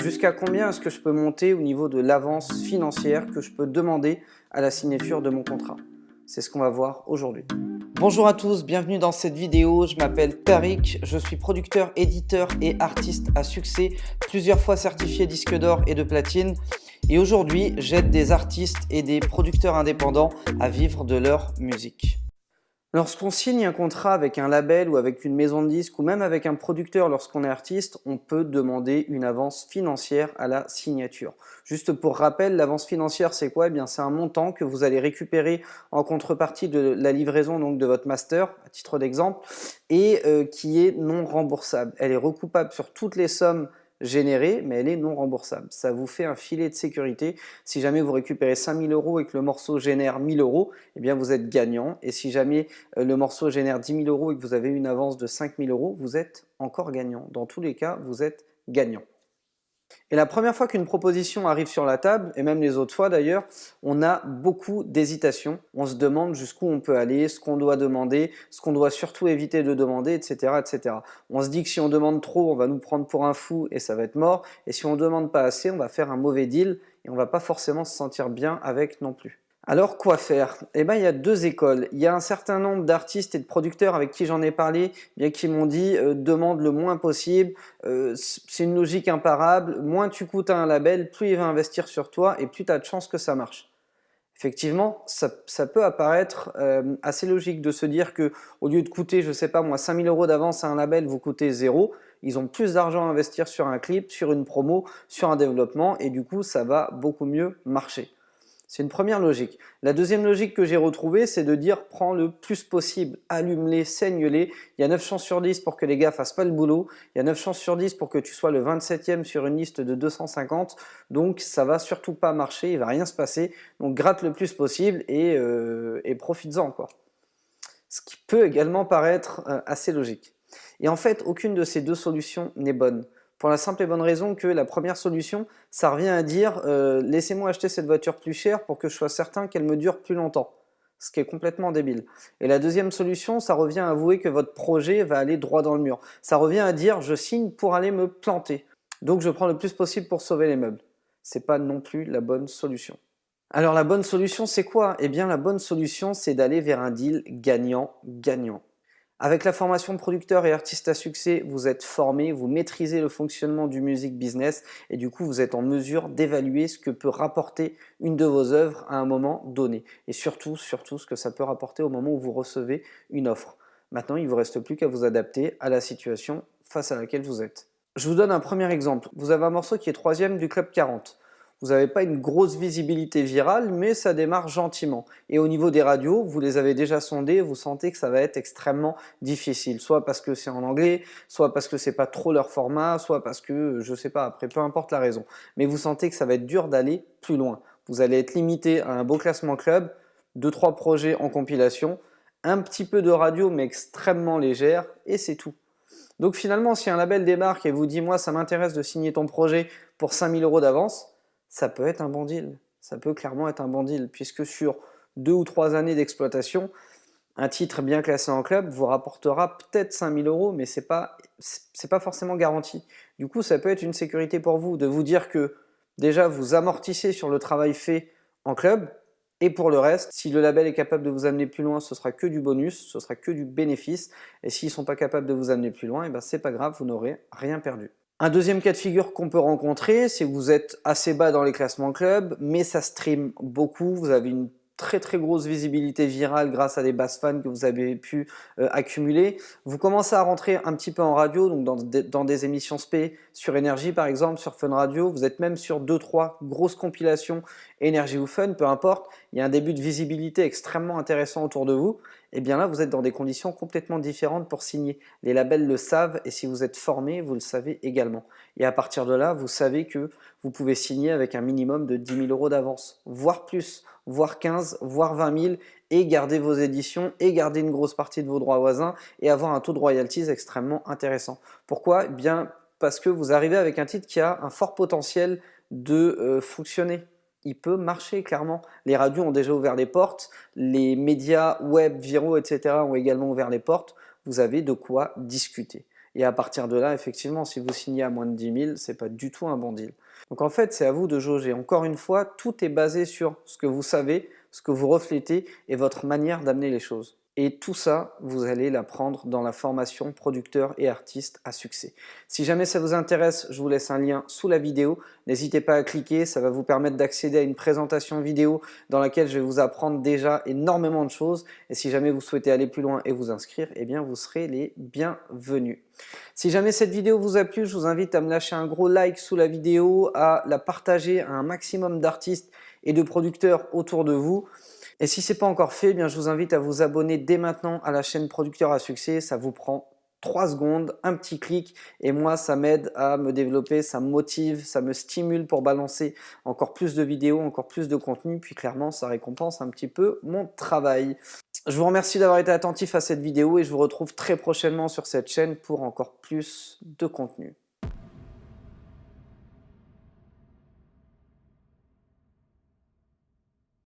Jusqu'à combien est-ce que je peux monter au niveau de l'avance financière que je peux demander à la signature de mon contrat? C'est ce qu'on va voir aujourd'hui. Bonjour à tous, bienvenue dans cette vidéo. Je m'appelle Tariq, je suis producteur, éditeur et artiste à succès, plusieurs fois certifié disque d'or et de platine. Et aujourd'hui, j'aide des artistes et des producteurs indépendants à vivre de leur musique. Lorsqu'on signe un contrat avec un label ou avec une maison de disques ou même avec un producteur lorsqu'on est artiste, on peut demander une avance financière à la signature. Juste pour rappel, l'avance financière c'est quoi? Eh bien, c'est un montant que vous allez récupérer en contrepartie de la livraison donc, de votre master, à titre d'exemple, et qui est non remboursable. Elle est recoupable sur toutes les sommes générée, mais elle est non remboursable. Ça vous fait un filet de sécurité. Si jamais vous récupérez 5 000 € et que le morceau génère 1 000 €, eh bien vous êtes gagnant. Et si jamais le morceau génère 10 000 € et que vous avez une avance de 5 000 €, vous êtes encore gagnant. Dans tous les cas, vous êtes gagnant. Et la première fois qu'une proposition arrive sur la table, et même les autres fois d'ailleurs, on a beaucoup d'hésitation. On se demande jusqu'où on peut aller, ce qu'on doit demander, ce qu'on doit surtout éviter de demander, etc., etc. On se dit que si on demande trop, on va nous prendre pour un fou et ça va être mort. Et si on ne demande pas assez, on va faire un mauvais deal et on ne va pas forcément se sentir bien avec non plus. Alors quoi faire? Eh bien il y a deux écoles. Il y a un certain nombre d'artistes et de producteurs avec qui j'en ai parlé, bien qui m'ont dit demande le moins possible, c'est une logique imparable, moins tu coûtes à un label, plus il va investir sur toi et plus tu as de chances que ça marche. Effectivement, ça peut apparaître assez logique de se dire que au lieu de coûter, je sais pas moi, 5 000 € d'avance à un label, vous coûtez zéro, ils ont plus d'argent à investir sur un clip, sur une promo, sur un développement et du coup ça va beaucoup mieux marcher. C'est une première logique. La deuxième logique que j'ai retrouvée, c'est de dire prends le plus possible, allume-les, saigne-les. Il y a 9 chances sur 10 pour que les gars fassent pas le boulot. Il y a 9 chances sur 10 pour que tu sois le 27e sur une liste de 250. Donc ça va surtout pas marcher, il va rien se passer. Donc gratte le plus possible et profites-en quoi. Ce qui peut également paraître assez logique. Et en fait, aucune de ces deux solutions n'est bonne. Pour la simple et bonne raison que la première solution, ça revient à dire laissez-moi acheter cette voiture plus chère pour que je sois certain qu'elle me dure plus longtemps. Ce qui est complètement débile. Et la deuxième solution, ça revient à avouer que votre projet va aller droit dans le mur. Ça revient à dire je signe pour aller me planter. Donc je prends le plus possible pour sauver les meubles. C'est pas non plus la bonne solution. Alors la bonne solution, c'est quoi? Eh bien la bonne solution, c'est d'aller vers un deal gagnant-gagnant. Avec la formation de producteur et artiste à succès, vous êtes formé, vous maîtrisez le fonctionnement du music business et du coup vous êtes en mesure d'évaluer ce que peut rapporter une de vos œuvres à un moment donné et surtout ce que ça peut rapporter au moment où vous recevez une offre. Maintenant, il ne vous reste plus qu'à vous adapter à la situation face à laquelle vous êtes. Je vous donne un premier exemple. Vous avez un morceau qui est 3e du Club 40. Vous n'avez pas une grosse visibilité virale, mais ça démarre gentiment. Et au niveau des radios, vous les avez déjà sondées, vous sentez que ça va être extrêmement difficile. Soit parce que c'est en anglais, soit parce que c'est pas trop leur format, soit parce que, je sais pas, après, peu importe la raison. Mais vous sentez que ça va être dur d'aller plus loin. Vous allez être limité à un beau classement club, 2-3 projets en compilation, un petit peu de radio, mais extrêmement légère, et c'est tout. Donc finalement, si un label débarque et vous dit « moi, ça m'intéresse de signer ton projet pour 5 000 € d'avance », ça peut être un bon deal. Ça peut clairement être un bon deal, puisque sur 2 ou 3 années d'exploitation, un titre bien classé en club vous rapportera peut-être 5 000 €, mais c'est pas forcément garanti. Du coup, ça peut être une sécurité pour vous, de vous dire que déjà vous amortissez sur le travail fait en club, et pour le reste, si le label est capable de vous amener plus loin, ce sera que du bonus, ce sera que du bénéfice, et s'ils ne sont pas capables de vous amener plus loin, et ben c'est pas grave, vous n'aurez rien perdu. Un deuxième cas de figure qu'on peut rencontrer, c'est que vous êtes assez bas dans les classements club, mais ça stream beaucoup, vous avez une très grosse visibilité virale grâce à des bases fans que vous avez pu accumuler. Vous commencez à rentrer un petit peu en radio, donc dans des émissions spé sur Énergie par exemple, sur Fun Radio, vous êtes même sur 2-3 grosses compilations Énergie ou Fun, peu importe, il y a un début de visibilité extrêmement intéressant autour de vous, et bien là vous êtes dans des conditions complètement différentes pour signer. Les labels le savent et si vous êtes formé, vous le savez également. Et à partir de là, vous savez que vous pouvez signer avec un minimum de 10 000 € d'avance, voire plus, voire 15, voire 20 000 et garder vos éditions et garder une grosse partie de vos droits voisins et avoir un taux de royalties extrêmement intéressant. Pourquoi? Eh bien parce que vous arrivez avec un titre qui a un fort potentiel de fonctionner. Il peut marcher clairement. Les radios ont déjà ouvert les portes, les médias web, viraux, etc. ont également ouvert les portes. Vous avez de quoi discuter. Et à partir de là, effectivement, si vous signez à moins de 10 000, c'est pas du tout un bon deal. Donc en fait, c'est à vous de jauger. Encore une fois, tout est basé sur ce que vous savez, ce que vous reflétez et votre manière d'amener les choses. Et tout ça, vous allez l'apprendre dans la formation producteur et artiste à succès. Si jamais ça vous intéresse, je vous laisse un lien sous la vidéo. N'hésitez pas à cliquer, ça va vous permettre d'accéder à une présentation vidéo dans laquelle je vais vous apprendre déjà énormément de choses. Et si jamais vous souhaitez aller plus loin et vous inscrire, eh bien vous serez les bienvenus. Si jamais cette vidéo vous a plu, je vous invite à me lâcher un gros like sous la vidéo, à la partager à un maximum d'artistes et de producteurs autour de vous. Et si ce n'est pas encore fait, eh bien, je vous invite à vous abonner dès maintenant à la chaîne Producteur à succès. Ça vous prend 3 secondes, un petit clic, et moi ça m'aide à me développer, ça me motive, ça me stimule pour balancer encore plus de vidéos, encore plus de contenu, puis clairement ça récompense un petit peu mon travail. Je vous remercie d'avoir été attentif à cette vidéo et je vous retrouve très prochainement sur cette chaîne pour encore plus de contenu.